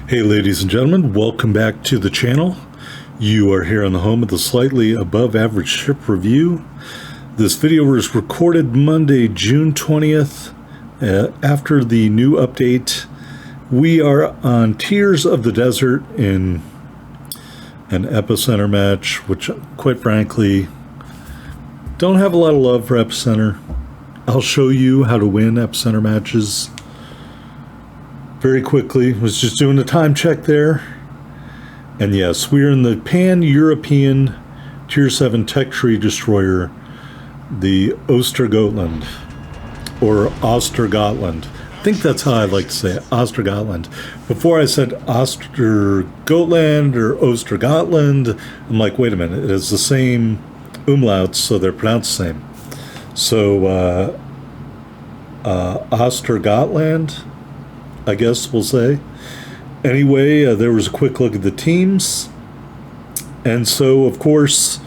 Hey ladies and gentlemen, welcome back to the channel. You are here on the home of the slightly above average ship review. This video was recorded Monday, June 20th, after the new update. We are on Tears of the Desert in an Epicenter match, which quite frankly, don't have a lot of love for Epicenter. I'll show you how to win Epicenter matches very quickly. Was just doing a time check there. And yes, we're in the Pan-European Tier 7 Tech Tree Destroyer, the Ostergotland, or Ostergotland. I think that's how I like to say it, Ostergotland. Before I said Ostergotland or Ostergotland, I'm like, wait a minute, it has the same umlauts, so they're pronounced the same. So, Ostergotland, I guess we'll say. Anyway, there was a quick look at the teams. And so, of course,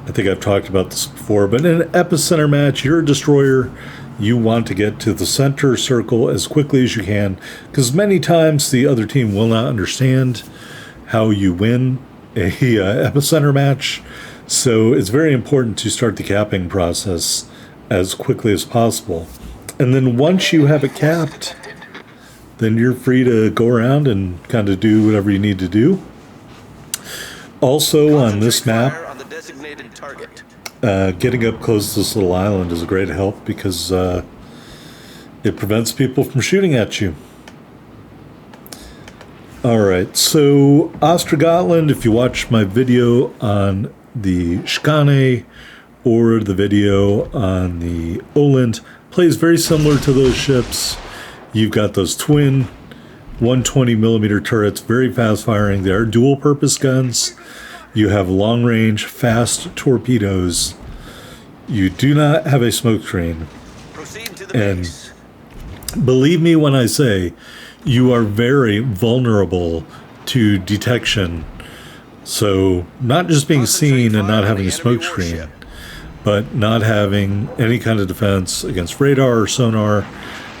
I think I've talked about this before, but in an Epicenter match, you're a destroyer. You want to get to the center circle as quickly as you can, because many times the other team will not understand how you win a Epicenter match. So it's very important to start the capping process as quickly as possible. And then once you have it capped, then you're free to go around and kind of do whatever you need to do. Also on this map, getting up close to this little island is a great help because it prevents people from shooting at you. Alright, so Ostergotland, if you watch my video on the Skane or the video on the Oland, plays very similar to those ships. You've got those twin 120mm turrets, very fast firing. They are dual purpose guns. You have long range, fast torpedoes. You do not have a smoke screen. And believe me when I say you are very vulnerable to detection. So not just being seen and not having a smoke screen, but not having any kind of defense against radar or sonar,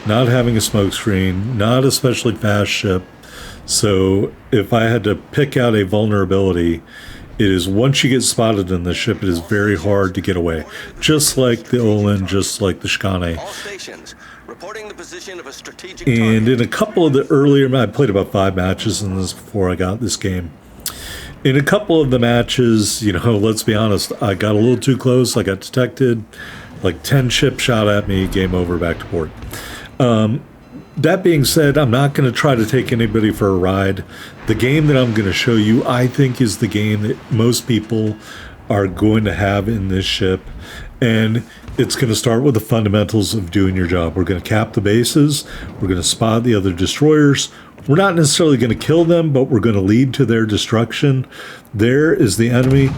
not having a smoke screen, not especially fast ship. So if I had to pick out a vulnerability, it is once you get spotted in the ship, it is very hard to get away. Just like the Olin, just like the Skane. And in a couple of the earlier, I played about 5 matches in this before I got this game. In a couple of the matches, you know, let's be honest, I got a little too close. I got detected, like 10 ships shot at me, game over, back to port. That being said, I'm not going to try to take anybody for a ride. The game that I'm going to show you, I think, is the game that most people are going to have in this ship. And it's going to start with the fundamentals of doing your job. We're going to cap the bases. We're going to spot the other destroyers. We're not necessarily going to kill them, but we're going to lead to their destruction. There is the enemy,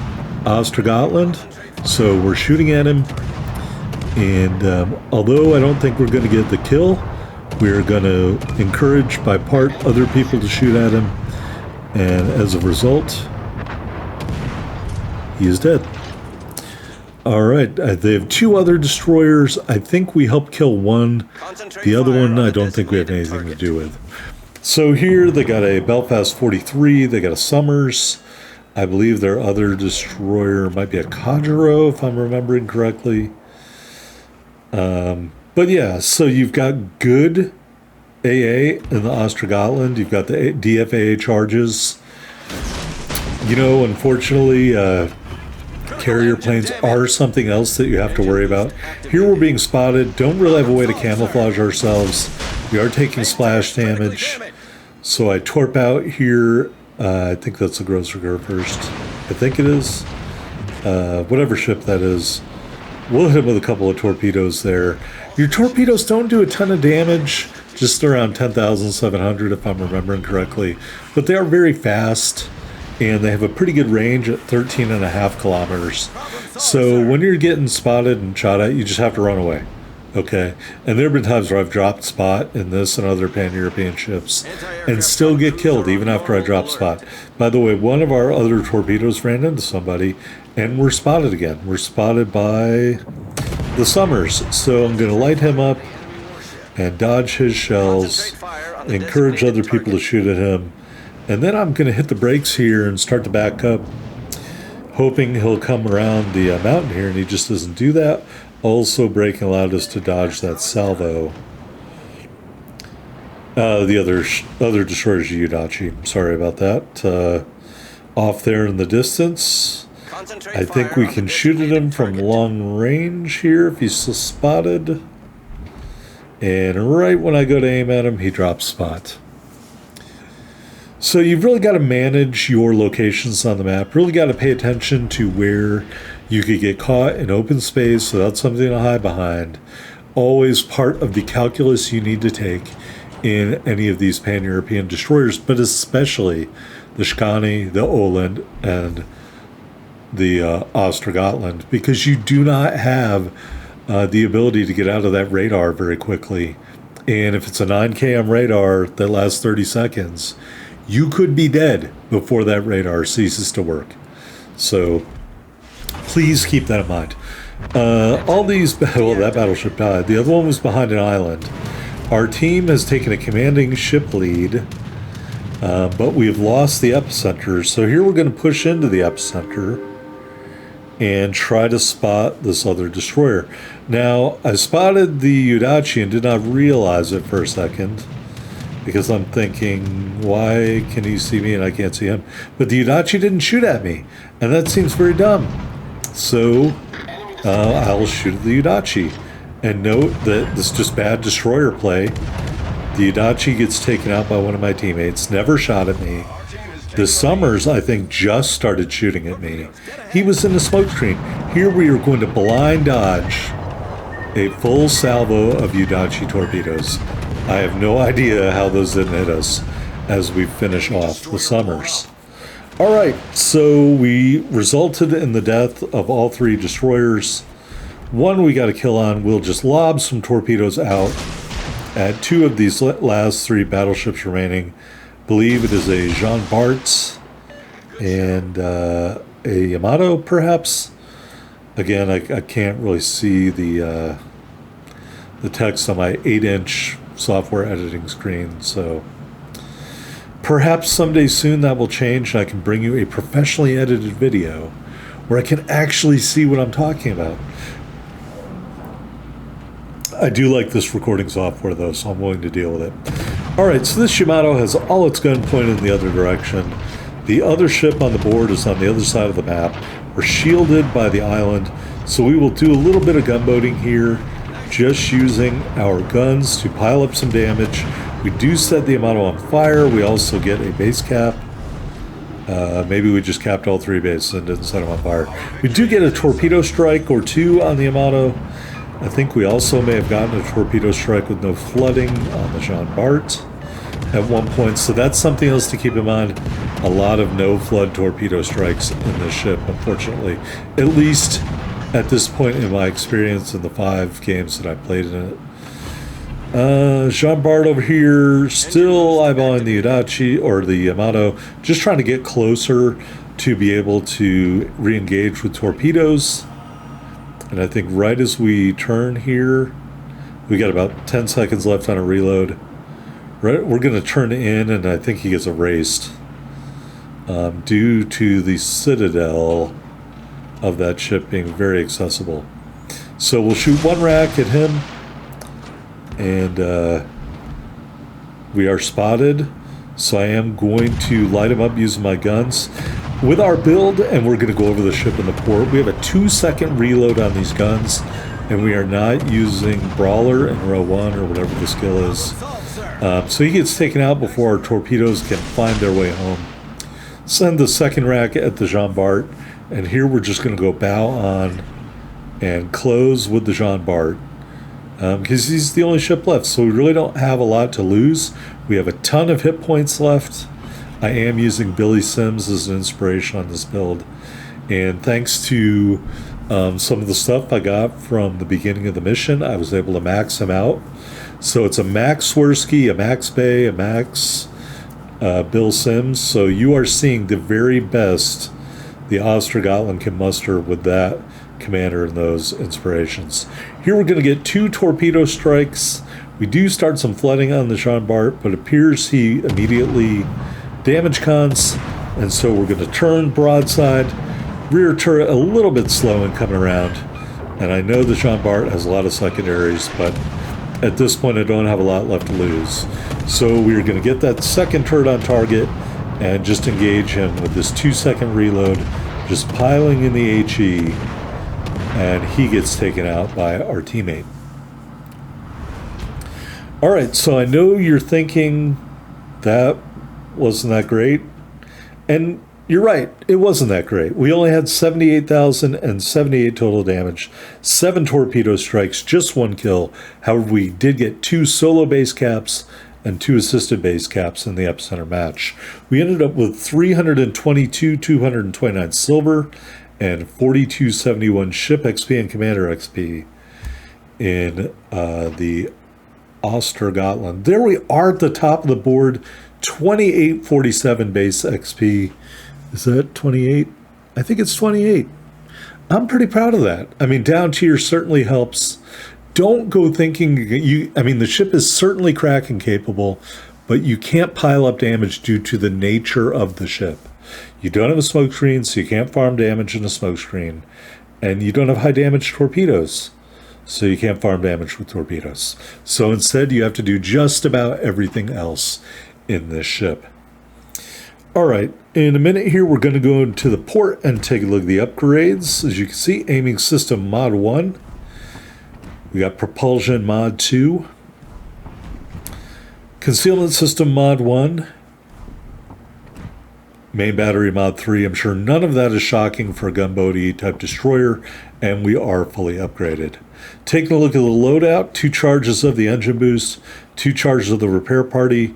Ostergotland. So we're shooting at him. And although I don't think we're going to get the kill, we're going to encourage by part other people to shoot at him. And as a result, he is dead. All right, they have 2 other destroyers. I think we helped kill one. The other one I don't think we have anything to do with. So here they got a Belfast 43. They got a Summers. I believe their other destroyer might be a Kajiro, if I'm remembering correctly. But yeah, so you've got good AA in the Ostergotland. You've got the DFAA charges. You know, unfortunately, carrier planes are something else that you have to worry about. Here we're being spotted. Don't really have a way to camouflage ourselves. We are taking splash damage. So I torp out here. I think that's the gross rigor first. I think it is. Whatever ship that is. We'll hit him with a couple of torpedoes there. Your torpedoes don't do a ton of damage, just around 10,700 if I'm remembering correctly. But they are very fast, and they have a pretty good range at 13.5 kilometers. So when you're getting spotted and shot at, you just have to run away. Okay? And there have been times where I've dropped spot in this and other Pan-European ships and still get killed even after I drop spot. By the way, one of our other torpedoes ran into somebody, and we're spotted again. We're spotted by the Summers. So I'm going to light him up and dodge his shells, encourage other people to shoot at him, And then I'm going to hit the brakes here and start to back up, hoping he'll come around the mountain here, and he just doesn't do that. Also, braking allowed us to dodge that salvo. The other destroyer's Yudachi. Sorry about that. Off there in the distance. I think we can shoot at him from long range here if he's still spotted. And right when I go to aim at him, he drops spot. So you've really got to manage your locations on the map. Really got to pay attention to where you could get caught in open space without something to hide behind. Always part of the calculus you need to take in any of these pan-European destroyers, but especially the Skani, the Oland, and the Ostergotland, because you do not have the ability to get out of that radar very quickly. And if it's a 9 km radar that lasts 30 seconds, you could be dead before that radar ceases to work. So please keep that in mind. All these, well, that battleship died. The other one was behind an island. Our team has taken a commanding ship lead, but we've lost the epicenter. So here we're going to push into the epicenter and try to spot this other destroyer. Now, I spotted the Yudachi and did not realize it for a second, because I'm thinking, why can he see me and I can't see him? But the Yudachi didn't shoot at me, and that seems very dumb. So I'll shoot at the Yudachi. And note that this is just bad destroyer play. The Yudachi gets taken out by one of my teammates, never shot at me. The Summers, I think, just started shooting at me. He was in the smoke screen. Here we are going to blind dodge a full salvo of Yudachi torpedoes. I have no idea how those didn't hit us as we finish off the Summers. All right, so we resulted in the death of all 3 destroyers. One we got a kill on. We'll just lob some torpedoes out at 2 of these last 3 battleships remaining. Believe it is a Jean Bart's and a Yamato, perhaps. Again, I can't really see the text on my 8-inch software editing screen, so perhaps someday soon that will change and I can bring you a professionally edited video where I can actually see what I'm talking about. I do like this recording software though, so I'm willing to deal with it. Alright, so this Yamato has all its gun pointed in the other direction. The other ship on the board is on the other side of the map. We're shielded by the island, so we will do a little bit of gunboating here, just using our guns to pile up some damage. We do set the Yamato on fire. We also get a base cap. Maybe we just capped all 3 bases and didn't set them on fire. We do get a torpedo strike or 2 on the Yamato. I think we also may have gotten a torpedo strike with no flooding on the Jean Bart at one point, so that's something else to keep in mind. A lot of no flood torpedo strikes in this ship, unfortunately, at least at this point in my experience in the 5 games that I played in it. Jean Bart over here, still eyeballing the Yudachi or the Yamato, just trying to get closer to be able to re-engage with torpedoes. And I think right as we turn here, we got about 10 seconds left on a reload. Right, we're going to turn in, and I think he gets erased due to the citadel of that ship being very accessible. So we'll shoot 1 rack at him, and we are spotted. So I am going to light him up using my guns with our build, and we're going to go over the ship in the port. We have a 2-second reload on these guns, and we are not using Brawler in row 1 or whatever the skill is. So he gets taken out before our torpedoes can find their way home. Send the 2nd rack at the Jean Bart, and here we're just going to go bow on and close with the Jean Bart. Because he's the only ship left, so we really don't have a lot to lose. We have a ton of hit points left. I am using Billy Sims as an inspiration on this build, and thanks to some of the stuff I got from the beginning of the mission, I was able to max him out. So it's a max Swirsky, a max Bay, a max Bill Sims, so you are seeing the very best the Ostergotland can muster with that commander and those inspirations. Here we're going to get 2 torpedo strikes. We do start some flooding on the Jean Bart, but it appears he immediately damage cons, and so we're going to turn broadside, rear turret a little bit slow in coming around. And I know the Jean Bart has a lot of secondaries, but at this point I don't have a lot left to lose. So we're going to get that second turret on target and just engage him with this 2-second reload, just piling in the HE, and he gets taken out by our teammate. Alright, so I know you're thinking that wasn't that great, and you're right, it wasn't that great. We only had 78,078 total damage, 7 torpedo strikes, just 1 kill. However, we did get 2 solo base caps and 2 assisted base caps in the epicenter match. We ended up with 322,229 silver and 4,271 ship XP and commander XP in the Ostergotland. There we are at the top of the board, 2847 base XP. Is that 28? I think it's 28. I'm pretty proud of that. I mean, down tier certainly helps. Don't go thinking the ship is certainly Kraken capable, but you can't pile up damage due to the nature of the ship. You don't have a smoke screen, so you can't farm damage in a smoke screen. And you don't have high damage torpedoes, so you can't farm damage with torpedoes. So instead, you have to do just about everything else in this ship. All right, in a minute here, we're going to go into the port and take a look at the upgrades. As you can see, aiming system mod 1. We got propulsion mod 2. Concealment system mod 1. Main battery mod 3. I'm sure none of that is shocking for a gunboat type destroyer, and we are fully upgraded. Taking a look at the loadout, 2 charges of the engine boost, 2 charges of the repair party,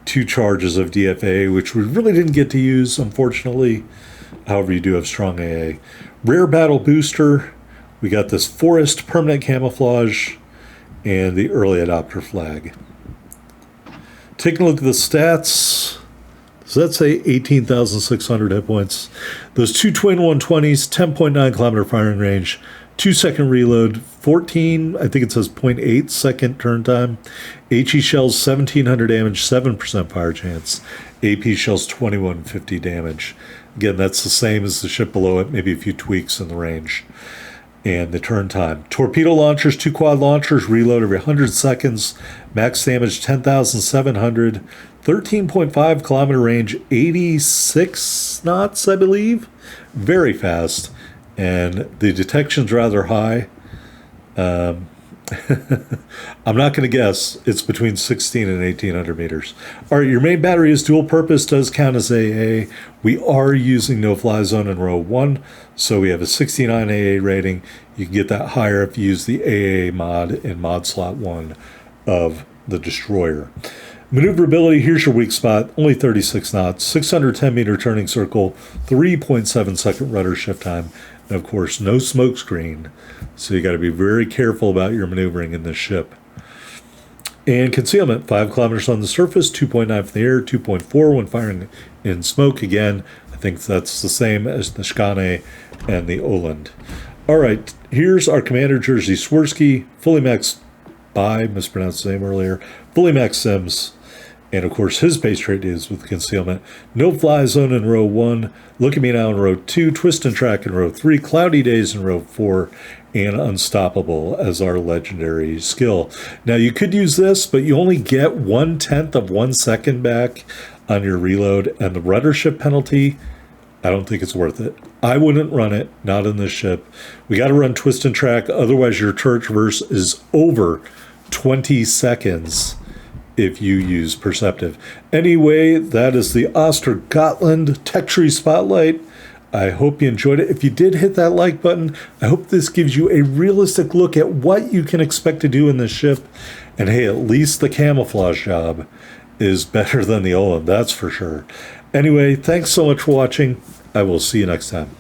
2 charges of DFA, which we really didn't get to use, unfortunately. However, you do have strong AA. Rare battle booster. We got this forest permanent camouflage and the early adopter flag. Taking a look at the stats. So that's 18,600 hit points. Those 2 twin 120s, 10.9 kilometer firing range, 2-second reload, 14, I think it says 0.8 second turn time. HE shells 1700 damage, 7% fire chance. AP shells 2150 damage. Again, that's the same as the ship below it, maybe a few tweaks in the range. And the turn time. Torpedo launchers, 2 quad launchers, reload every 100 seconds. Max damage 10,700. 13.5 kilometer range, 86 knots, I believe. Very fast. And the detection's rather high. I'm not going to guess. It's between 16 and 1800 meters. All right, your main battery is dual purpose, does count as AA. We are using no fly zone in row 1, so we have a 69 AA rating. You can get that higher if you use the AA mod in mod slot 1 of the destroyer. Maneuverability, here's your weak spot, only 36 knots, 610 meter turning circle, 3.7 second rudder shift time, and of course, no smoke screen. So you got to be very careful about your maneuvering in this ship. And concealment, 5 kilometers on the surface, 2.9 from the air, 2.4 when firing in smoke. Again, I think that's the same as the Skane and the Oland. All right, here's our commander, Jerzy Swirsky, fully maxed by, mispronounced the name earlier, fully maxed sims. And of course, his base trait is with concealment. No fly zone in row 1. Look at me now in row 2. Twist and track in row 3. Cloudy days in row 4. And unstoppable as our legendary skill. Now, you could use this, but you only get 1/10 of 1 second back on your reload. And the rudder shift penalty, I don't think it's worth it. I wouldn't run it, not in this ship. We got to run twist and track. Otherwise, your turret traverse is over 20 seconds. If you use Perceptive. Anyway, that is the Ostergotland Tech Tree Spotlight. I hope you enjoyed it. If you did, hit that like button. I hope this gives you a realistic look at what you can expect to do in this ship. And hey, at least the camouflage job is better than the Oland, that's for sure. Anyway, thanks so much for watching. I will see you next time.